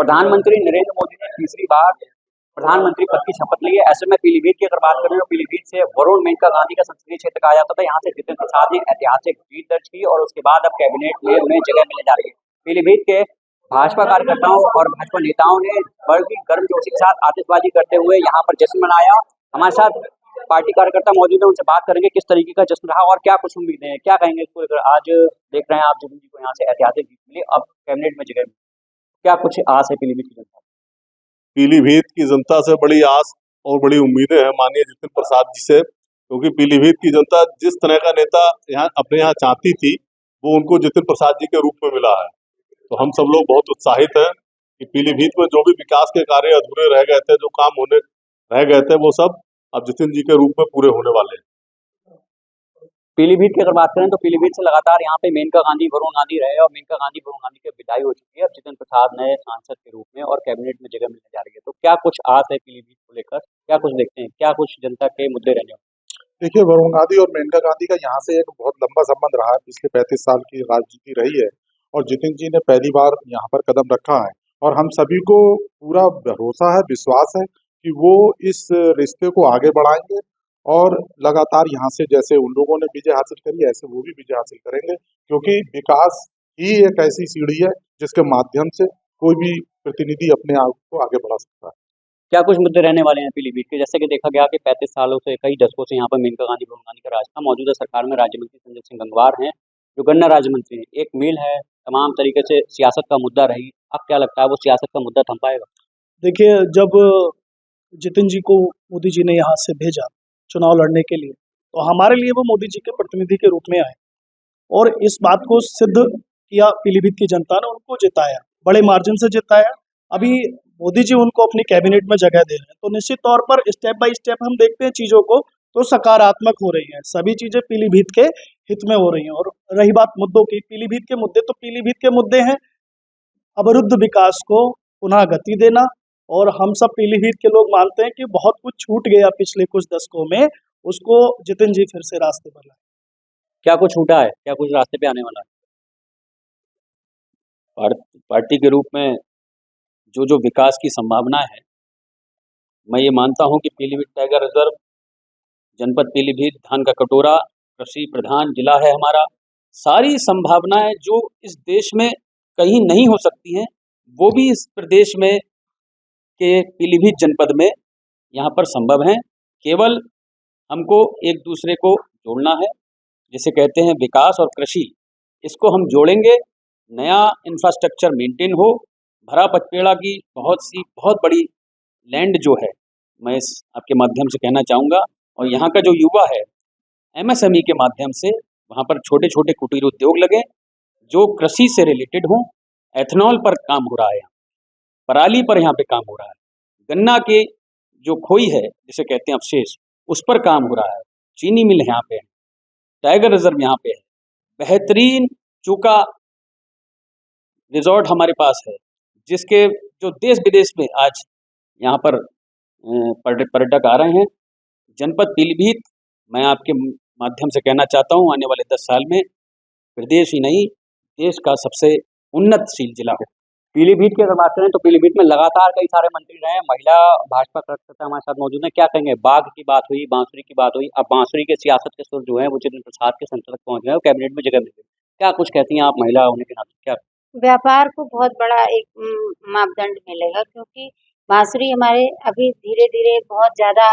प्रधानमंत्री नरेंद्र मोदी ने तीसरी बार प्रधानमंत्री पद की शपथ ली है। ऐसे में पीलीभीत की अगर बात करें तो पीलीभीत से वरुण मेनका गांधी का संसदीय क्षेत्र कहा जाता था। यहाँ से जितिन प्रसाद ने ऐतिहासिक जीत दर्ज की और उसके बाद अब कैबिनेट में उन्हें जगह मिलने जा रही है। पीलीभीत के भाजपा कार्यकर्ताओं और भाजपा नेताओं ने बड़ी गर्मजोशी के साथ आतिशबाजी करते हुए यहाँ पर जश्न मनाया। हमारे साथ पार्टी कार्यकर्ता मौजूद है, उनसे बात करेंगे किस तरीके का जश्न रहा और क्या कुछ उम्मीदें हैं, क्या कहेंगे इसको लेकर। आज देख रहे हैं आप जितिन जी को यहाँ से ऐतिहासिक जीत मिली, अब कैबिनेट में जगह मिली, क्या कुछ आस है पीलीभीत की जनता? पीलीभीत की जनता से बड़ी आस और बड़ी उम्मीदें हैं माननीय जितिन प्रसाद जी से, क्योंकि पीलीभीत की जनता जिस तरह का नेता अपने यहाँ चाहती थी वो उनको जितिन प्रसाद जी के रूप में मिला है। तो हम सब लोग बहुत उत्साहित हैं कि पीलीभीत में जो भी विकास के कार्य अधूरे रह गए थे, जो काम होने रह गए थे, वो सब अब जितिन जी के रूप में पूरे होने वाले हैं। पीलीभीत की अगर बात करें तो पीलीभीत से लगातार यहाँ पे मेनका गांधी वरुण गांधी रहे और मेनका गांधी वरुण गांधी की विदाई हो चुकी है। अब जितिन प्रसाद नए सांसद के रूप में और कैबिनेट में जगह मिलने जा रही है, तो क्या कुछ आस है पीलीभीत को लेकर, क्या कुछ देखते हैं, क्या कुछ जनता के मुद्दे रहने वाले? देखिए, वरुण गांधी और मेनका गांधी का यहाँ से एक बहुत लंबा संबंध रहा है, पिछले 35 साल की राजनीति रही है और जितिन जी ने पहली बार यहाँ पर कदम रखा है और हम सभी को पूरा भरोसा है, विश्वास है कि वो इस रिश्ते को आगे बढ़ाएंगे और लगातार यहाँ से जैसे उन लोगों ने विजय हासिल करी ऐसे वो भी विजय हासिल करेंगे, क्योंकि विकास ही एक ऐसी सीढ़ी है जिसके माध्यम से कोई भी प्रतिनिधि अपने आप को आगे बढ़ा सकता है। क्या कुछ मुद्दे रहने वाले हैं पीलीभीत के? जैसे कि देखा गया कि 35 सालों से, कई दशकों से यहाँ पर मेनका गांधी वरुण गांधी का राज था। मौजूदा सरकार में राज्य मंत्री संजय सिंह गंगवार हैं जो गन्ना राज्य मंत्री हैं। एक मील है, तमाम तरीके से सियासत का मुद्दा रही। अब क्या लगता है वो सियासत का मुद्दा थम पाएगा? देखिए, जब जितिन जी को मोदी जी ने यहाँ से भेजा चुनाव लड़ने के लिए, तो हमारे लिए वो मोदी जी के प्रतिनिधि के रूप में आए और इस बात को सिद्ध किया। पीलीभीत की जनता ने उनको जिताया, बड़े मार्जिन से जिताया। अभी मोदी जी उनको अपनी कैबिनेट में जगह दे रहे हैं, तो निश्चित तौर पर स्टेप बाय स्टेप हम देखते हैं चीज़ों को, तो सकारात्मक हो रही हैं। सभी चीज़ें पीलीभीत के हित में हो रही हैं। और रही बात मुद्दों की, पीलीभीत के मुद्दे, तो पीलीभीत के मुद्दे हैं अवरुद्ध विकास को पुनः गति देना। और हम सब पीलीभीत के लोग मानते हैं कि बहुत कुछ छूट गया पिछले कुछ दशकों में, उसको जितिन जी फिर से रास्ते पर लाए। क्या कुछ छूटा है, क्या कुछ रास्ते पे आने वाला है? पार्टी के रूप में जो जो विकास की संभावना है, मैं ये मानता हूं कि पीलीभीत टाइगर रिजर्व, जनपद पीलीभीत धान का कटोरा, कृषि प्रधान जिला है हमारा। सारी संभावनाएं जो इस देश में कहीं नहीं हो सकती हैं, वो भी इस प्रदेश में के पीलीभीत जनपद में यहाँ पर संभव हैं। केवल हमको एक दूसरे को जोड़ना है, जिसे कहते हैं विकास और कृषि, इसको हम जोड़ेंगे। नया इंफ्रास्ट्रक्चर मेंटेन हो, भरा पचपेड़ा की बहुत बड़ी लैंड जो है, मैं इस आपके माध्यम से कहना चाहूँगा। और यहाँ का जो युवा है, MSME के माध्यम से वहाँ पर छोटे छोटे कुटीर उद्योग लगे जो कृषि से रिलेटेड हों। एथेनॉल पर काम हो रहा है, पराली पर यहाँ पे काम हो रहा है, गन्ना के जो खोई है जिसे कहते हैं अवशेष, उस पर काम हो रहा है, चीनी मिल यहाँ पे है, टाइगर रिजर्व यहाँ पे है, बेहतरीन चूका रिजॉर्ट हमारे पास है, जिसके जो देश विदेश में आज यहाँ पर पर्यटक आ रहे हैं। जनपद पीलीभीत, मैं आपके माध्यम से कहना चाहता हूँ, आने वाले 10 साल में प्रदेश ही नहीं देश का सबसे उन्नतशील जिला हो। पीलीभीत की अगर बात करें तो पीलीभीत में लगातार कई सारे मंत्री रहे हैं। महिला भाजपा कार्यकर्ता हमारे साथ मौजूद हैं, क्या कहेंगे? बाघ की बात हुई, बांसुरी की बात हुई, अब बांसुरी के सियासत के सुर जो है वो जितिन प्रसाद के संसद तक पहुंच गए और कैबिनेट में जगह मिल गई। क्या कुछ कहती हैं आप महिला होने के नाते? क्या व्यापार को बहुत बड़ा एक मापदंड मिलेगा, क्योंकि बांसुरी हमारे अभी धीरे धीरे बहुत ज़्यादा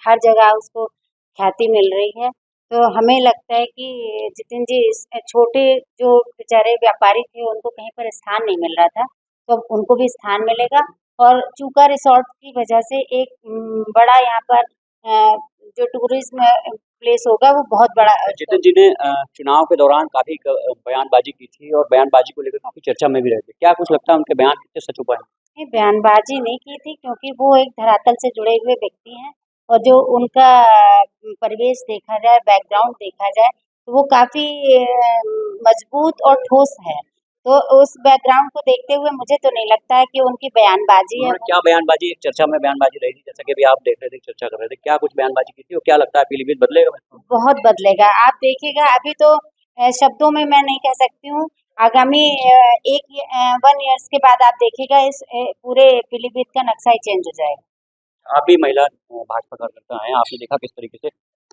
हर जगह उसको ख्याति मिल रही है। तो हमें लगता है कि जितिन जी छोटे जो बेचारे व्यापारी थे उनको कहीं पर स्थान नहीं मिल रहा था, तो अब उनको भी स्थान मिलेगा। और चूका रिसोर्ट की वजह से एक बड़ा यहाँ पर जो टूरिज्म प्लेस होगा वो बहुत बड़ा। जितिन जी ने चुनाव के दौरान काफी बयानबाजी की थी और बयानबाजी को लेकर काफी चर्चा में भी रहे थे। क्या कुछ लगता है उनके बयान कितने सच हो पाए? नहीं, बयानबाजी नहीं की थी, क्योंकि वो एक धरातल से जुड़े हुए व्यक्ति हैं और जो उनका परिवेश देखा जाए, बैकग्राउंड देखा जाए, तो वो काफ़ी मजबूत और ठोस है। तो उस बैकग्राउंड को देखते हुए मुझे तो नहीं लगता है कि उनकी बयानबाजी है। क्या बयानबाजी, एक चर्चा में बयानबाजी रही थी, जैसा कि अभी आप देख रहे थे, चर्चा कर रहे थे, क्या कुछ बयानबाजी की थी और क्या लगता है पीलीभीत बदलेगा? बहुत बदलेगा, आप देखिएगा। अभी तो शब्दों में मैं नहीं कह सकती हूँ, आगामी 1 ईयर्स के बाद आप देखिएगा इस पूरे पीलीभीत का नक्शा ही चेंज हो जाएगा। आप भी महिला भाजपा कार्यकर्ता हैं, आपने देखा किस तरीके से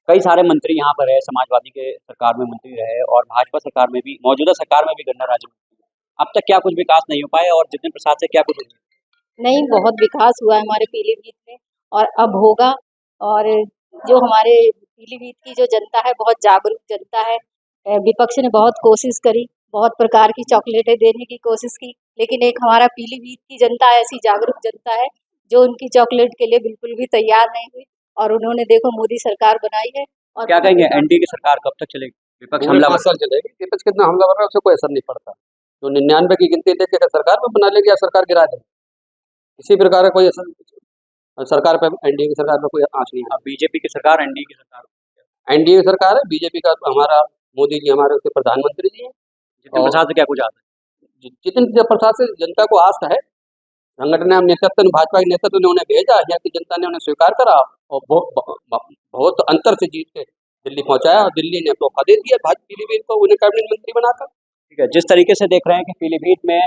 कई सारे मंत्री यहाँ पर है, समाजवादी के सरकार में मंत्री रहे और भाजपा सरकार में भी, मौजूदा सरकार में भी गन्ना राज्य मंत्री। अब तक क्या कुछ विकास नहीं हो पाया और जितिन प्रसाद से क्या कुछ हो गया? नहीं, बहुत विकास हुआ है हमारे पीलीभीत में और अब होगा। और जो हमारे पीलीभीत की जो जनता है बहुत जागरूक जनता है। विपक्ष ने बहुत कोशिश करी, बहुत प्रकार की चॉकलेटें देने की कोशिश की, लेकिन एक हमारा पीलीभीत की जनता ऐसी जागरूक जनता है जो उनकी चॉकलेट के लिए बिल्कुल भी तैयार नहीं हुई और उन्होंने देखो मोदी सरकार बनाई है। और क्या कहेंगे, एनडीए की सरकार कब तक चलेगी? विपक्ष हमला असर चलेगी, विपक्ष कितना हमला कर रहा है उससे कोई असर नहीं पड़ता। तो 99 की गिनती लेके अगर सरकार में बना लेगी या सरकार गिरा देगी, किसी प्रकार का कोई असर सरकार पे, एनडीए की सरकार पे कोई आंच नहीं है। बीजेपी की सरकार, एनडीए की सरकार, एनडीए की सरकार है, बीजेपी का हमारा मोदी जी हमारे उसके प्रधानमंत्री जी हैं। जितिन प्रसाद से क्या कुछ आता है? जितिन प्रसाद से जनता को आस्था है। संगठन नेतृत्व, भाजपा के नेतृत्व ने उन्हें भेजा, यहाँ की जनता ने उन्हें स्वीकार करा और बहुत अंतर से जीत के दिल्ली पहुंचाया और दिल्ली ने तोहफा दे दिया भाजपा पीलीभीत को, उन्हें कैबिनेट मंत्री बनाकर। ठीक है, जिस तरीके से देख रहे हैं कि पीलीभीत में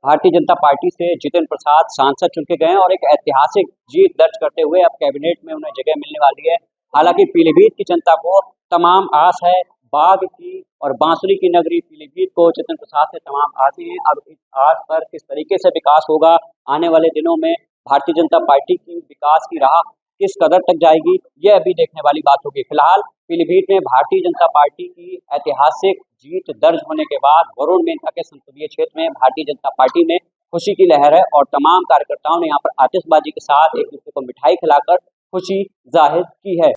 भारतीय जनता पार्टी से जितिन प्रसाद सांसद चुन के गए और एक ऐतिहासिक जीत दर्ज करते हुए अब कैबिनेट में उन्हें जगह मिलने वाली है। हालांकि पीलीभीत की जनता को तमाम आस है, बाघ की और बांसुरी की नगरी पीलीभीत को जितिन प्रसाद से तमाम आस हैं। अब इस आस पर किस तरीके से विकास होगा आने वाले दिनों में, भारतीय जनता पार्टी की विकास की राह किस कदर तक जाएगी, यह अभी देखने वाली बात होगी। फिलहाल पीलीभीत में भारतीय जनता पार्टी की ऐतिहासिक जीत दर्ज होने के बाद वरुण मेनका के संसदीय क्षेत्र में भारतीय जनता पार्टी में खुशी की लहर है और तमाम कार्यकर्ताओं ने यहाँ पर आतिशबाजी के साथ एक दूसरे को मिठाई खिलाकर खुशी जाहिर की है।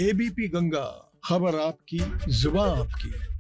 एबीपी गंगा, खबर आपकी, जुबान आपकी।